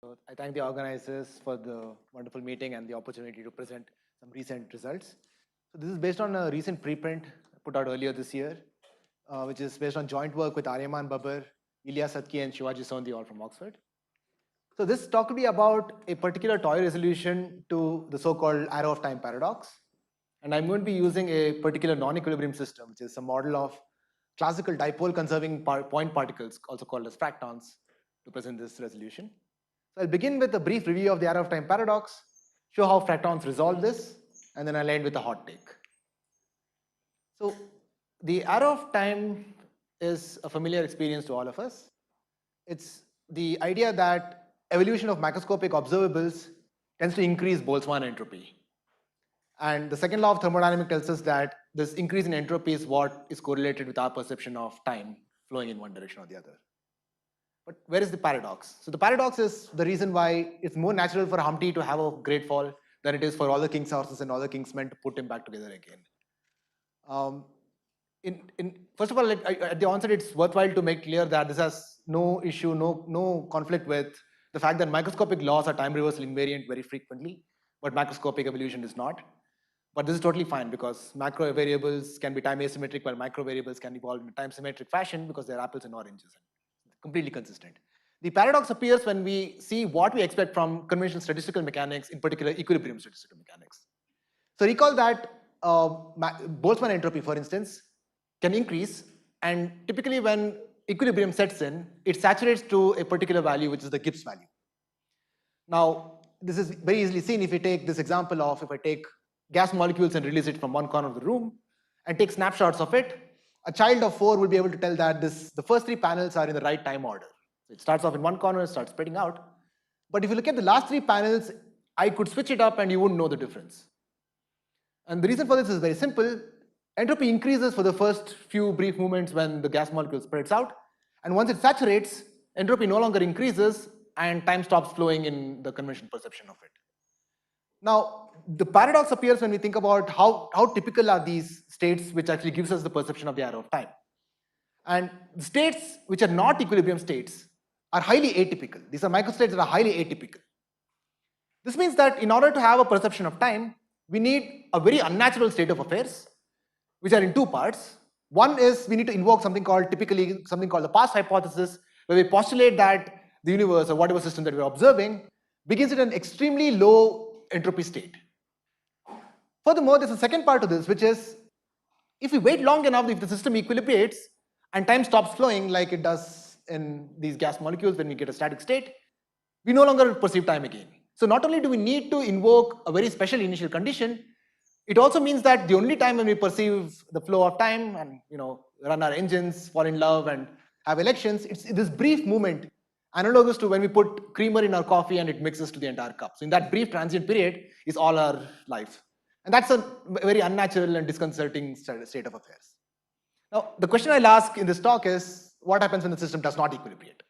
So I thank the organizers for the wonderful meeting and the opportunity to present some recent results. So this is based on a recent preprint put out earlier this year, which is based on joint work with Aryaman Babbar, Ilya Satki and Shivaji Sondi, all from Oxford. So this talk will be about a particular toy resolution to the so-called arrow of time paradox. And I'm going to be using a particular non-equilibrium system, which is a model of classical dipole conserving point particles, also called as fractons, to present this resolution. So I'll begin with a brief review of the arrow of time paradox, show how fractons resolve this, and then I'll end with a hot take. So the arrow of time is a familiar experience to all of us. It's the idea that evolution of macroscopic observables tends to increase Boltzmann entropy. And the second law of thermodynamics tells us that this increase in entropy is what is correlated with our perception of time flowing in one direction or the other. But where is the paradox? So the paradox is the reason why it's more natural for Humpty to have a great fall than it is for all the king's horses and all the king's men to put him back together again. First of all, at the onset, it's worthwhile to make clear that this has no issue, no conflict with the fact that microscopic laws are time reversal invariant very frequently, but macroscopic evolution is not. But this is totally fine because macro variables can be time asymmetric while micro variables can evolve in a time symmetric fashion because they're apples and oranges, completely consistent. The paradox appears when we see what we expect from conventional statistical mechanics, in particular equilibrium statistical mechanics. So recall that Boltzmann entropy, for instance, can increase, and typically when equilibrium sets in, it saturates to a particular value, which is the Gibbs value. Now, this is very easily seen if we take this example of, if I take gas molecules and release it from one corner of the room and take snapshots of it, a child of 4 will be able to tell that the first 3 panels are in the right time order. So it starts off in one corner, starts spreading out. But if you look at the last 3 panels, I could switch it up and you wouldn't know the difference. And the reason for this is very simple. Entropy increases for the first few brief moments when the gas molecule spreads out. And once it saturates, entropy no longer increases and time stops flowing in the conventional perception of it. Now, the paradox appears when we think about how typical are these states, which actually gives us the perception of the arrow of time. And the states which are not equilibrium states are highly atypical. These are microstates that are highly atypical. This means that in order to have a perception of time, we need a very unnatural state of affairs, which are in 2 parts. One is we need to invoke something called the past hypothesis, where we postulate that the universe or whatever system that we're observing begins at an extremely low entropy state. Furthermore, there's a second part to this, which is if we wait long enough, if the system equilibrates and time stops flowing like it does in these gas molecules when we get a static state, we no longer perceive time again. So not only do we need to invoke a very special initial condition, it also means that the only time when we perceive the flow of time and run our engines, fall in love and have elections, it's this brief moment, analogous to when we put creamer in our coffee and it mixes to the entire cup. So in that brief transient period is all our life. And that's a very unnatural and disconcerting state of affairs. Now, the question I'll ask in this talk is, what happens when the system does not equilibrate?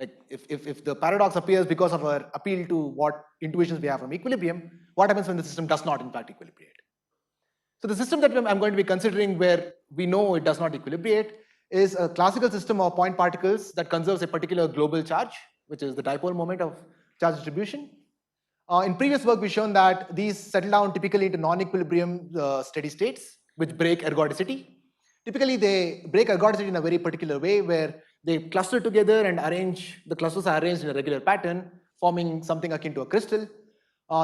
Like if the paradox appears because of our appeal to what intuitions we have from equilibrium, what happens when the system does not in fact equilibrate? So the system that I'm going to be considering where we know it does not equilibrate is a classical system of point particles that conserves a particular global charge, which is the dipole moment of charge distribution. In previous work, we've shown that these settle down typically into non-equilibrium steady states, which break ergodicity. Typically, they break ergodicity in a very particular way where they cluster together and the clusters are arranged in a regular pattern, forming something akin to a crystal.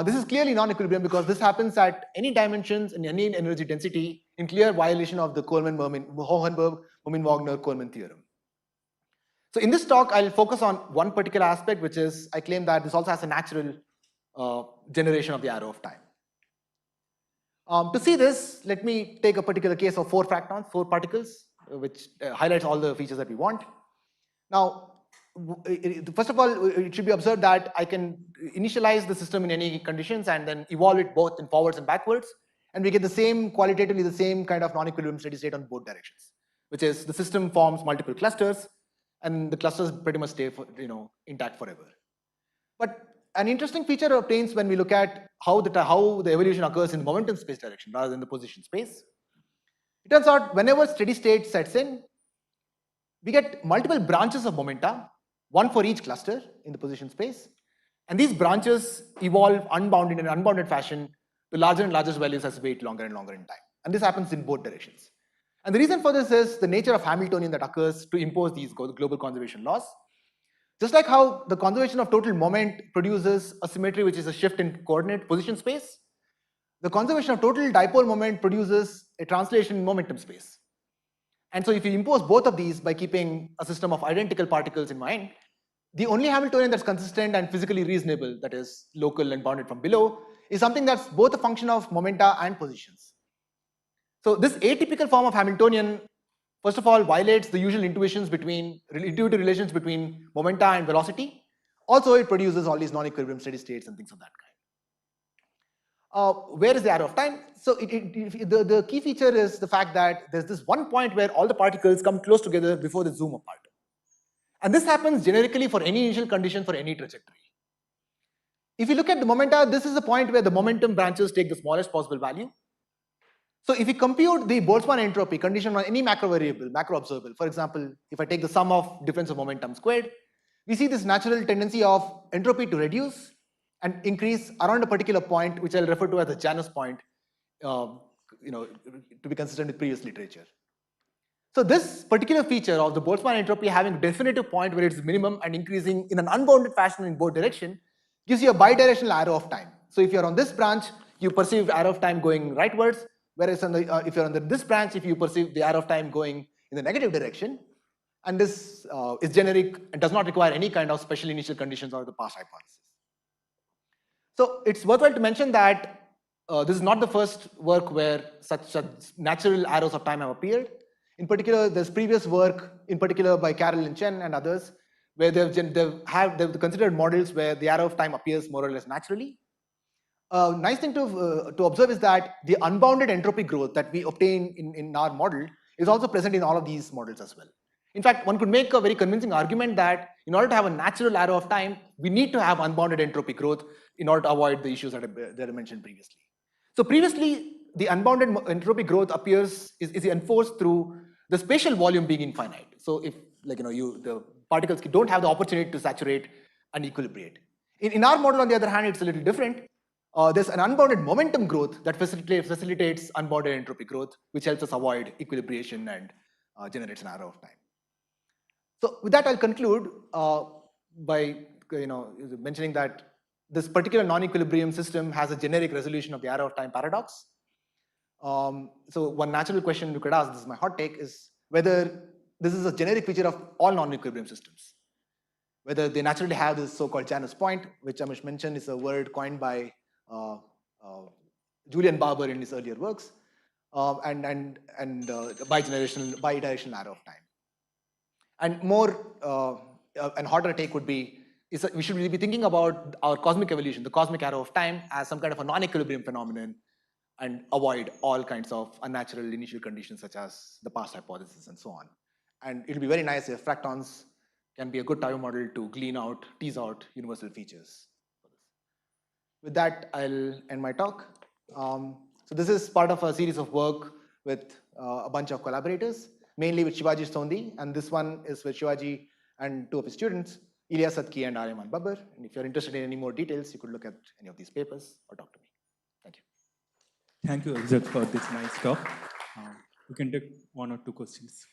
This is clearly non-equilibrium because this happens at any dimensions and any energy density in clear violation of the Hohenberg-Momin-Wagner-Coleman theorem. So in this talk, I'll focus on one particular aspect, which is I claim that this also has a natural generation of the arrow of time. To see this, let me take a particular case of 4 fractons, 4 particles, which highlights all the features that we want. Now, first of all, it should be observed that I can initialize the system in any conditions and then evolve it both in forwards and backwards, and we get qualitatively the same kind of non-equilibrium steady state on both directions, which is the system forms multiple clusters, and the clusters pretty much stay intact forever. But an interesting feature obtains when we look at how the evolution occurs in the momentum space direction rather than the position space. It turns out whenever steady state sets in, we get multiple branches of momenta, one for each cluster in the position space. And these branches evolve unbounded in an unbounded fashion to larger and larger values as we wait longer and longer in time. And this happens in both directions. And the reason for this is the nature of Hamiltonian that occurs to impose these global conservation laws. Just like how the conservation of total moment produces a symmetry, which is a shift in coordinate position space, the conservation of total dipole moment produces a translation in momentum space. And so if you impose both of these by keeping a system of identical particles in mind, the only Hamiltonian that's consistent and physically reasonable, that is local and bounded from below, is something that's both a function of momenta and positions. So this atypical form of Hamiltonian, first of all, violates the usual intuitive relations between momenta and velocity. Also, it produces all these non-equilibrium steady states and things of that kind. Where is the arrow of time? So the key feature is the fact that there's this one point where all the particles come close together before they zoom apart. And this happens generically for any initial condition for any trajectory. If you look at the momenta, this is the point where the momentum branches take the smallest possible value. So if we compute the Boltzmann entropy condition on any macro variable, macro observable, for example, if I take the sum of difference of momentum squared, we see this natural tendency of entropy to reduce and increase around a particular point, which I'll refer to as the Janus point, to be consistent with previous literature. So this particular feature of the Boltzmann entropy having a definitive point where it's minimum and increasing in an unbounded fashion in both directions gives you a bidirectional arrow of time. So if you're on this branch, you perceive arrow of time going rightwards, whereas if you're under this branch, if you perceive the arrow of time going in the negative direction, and this is generic and does not require any kind of special initial conditions or the past hypothesis. So it's worthwhile to mention that this is not the first work where such natural arrows of time have appeared. In particular, there's previous work, in particular by Carroll and Chen and others, where they've considered models where the arrow of time appears more or less naturally. Nice thing to observe is that the unbounded entropy growth that we obtain in our model is also present in all of these models as well. In fact, one could make a very convincing argument that in order to have a natural arrow of time, we need to have unbounded entropy growth in order to avoid the issues that I mentioned previously. So previously, the unbounded entropy growth is enforced through the spatial volume being infinite. So if the particles don't have the opportunity to saturate and equilibrate. In our model, on the other hand, it's a little different. There's an unbounded momentum growth that facilitates unbounded entropy growth, which helps us avoid equilibration and generates an arrow of time. So with that, I'll conclude by mentioning that this particular non-equilibrium system has a generic resolution of the arrow of time paradox. So one natural question you could ask, this is my hot take, is whether this is a generic feature of all non-equilibrium systems. Whether they naturally have this so-called Janus point, which Amish mentioned is a word coined by Julian Barber in his earlier works, and bidirectional arrow of time. And more and hotter take would be we should really be thinking about our cosmic evolution, the cosmic arrow of time, as some kind of a non-equilibrium phenomenon, and avoid all kinds of unnatural initial conditions such as the past hypothesis and so on. And it'll be very nice if fractons can be a good time model to tease out universal features. With that, I'll end my talk. So this is part of a series of work with a bunch of collaborators, mainly with Shivaji Sondi, and this one is with Shivaji and two of his students, Ilya Satki and Aryaman Babbar. And if you're interested in any more details, you could look at any of these papers or talk to me. Thank you. Thank you, Abhishodh, for this nice talk. We can take one or two questions.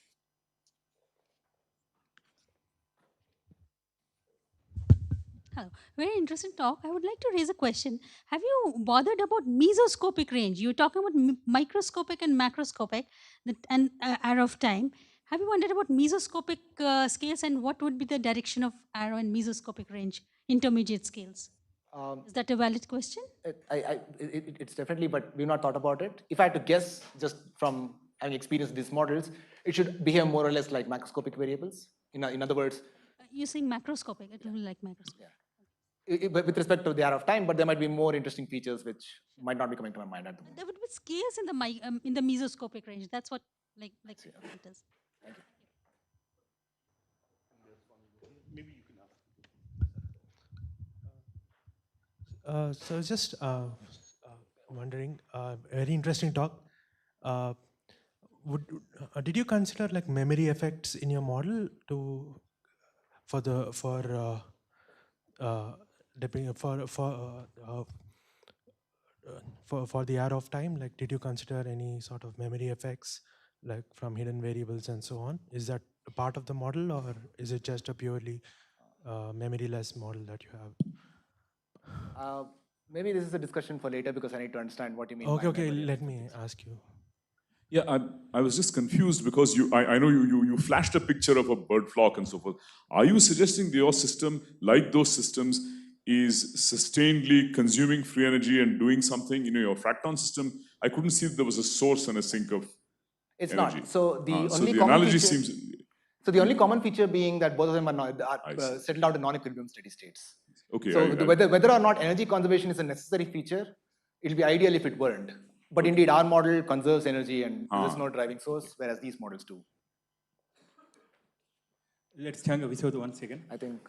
Hello. Very interesting talk. I would like to raise a question. Have you bothered about mesoscopic range? You're talking about microscopic and macroscopic and arrow of time. Have you wondered about mesoscopic scales and what would be the direction of arrow and mesoscopic range, intermediate scales? Is that a valid question? It's definitely, but we've not thought about it. If I had to guess, just from having experienced these models, it should behave more or less like macroscopic variables. In other words, you're saying macroscopic, it will be like macroscopic. Yeah. With respect to the arrow of time, but there might be more interesting features which might not be coming to my mind at the moment. There would be scales in the mesoscopic range. That's what it is. Thank you. Maybe you can ask. So just wondering, very interesting talk. Did you consider like memory effects in your model for depending for the arrow of time, like did you consider any sort of memory effects, like from hidden variables and so on? Is that a part of the model, or is it just a purely memoryless model that you have? Maybe this is a discussion for later because I need to understand what you mean. Okay, by okay. memory Let effects. me ask you. Yeah, I was just confused because I know you flashed a picture of a bird flock and so forth. Are you suggesting that your system, like those systems, is sustainedly consuming free energy and doing something? You know, your Fracton system, I couldn't see that there was a source and a sink of It's energy. not. So the So only the common analogy feature, seems... So the only common feature being that both of them are I see. settled out in non-equilibrium steady states. Okay. So whether or not energy conservation is a necessary feature, it'll be ideal if it weren't. But indeed, our model conserves energy and there's no driving source, whereas these models do. Let's thank Abhishodh once again. I think.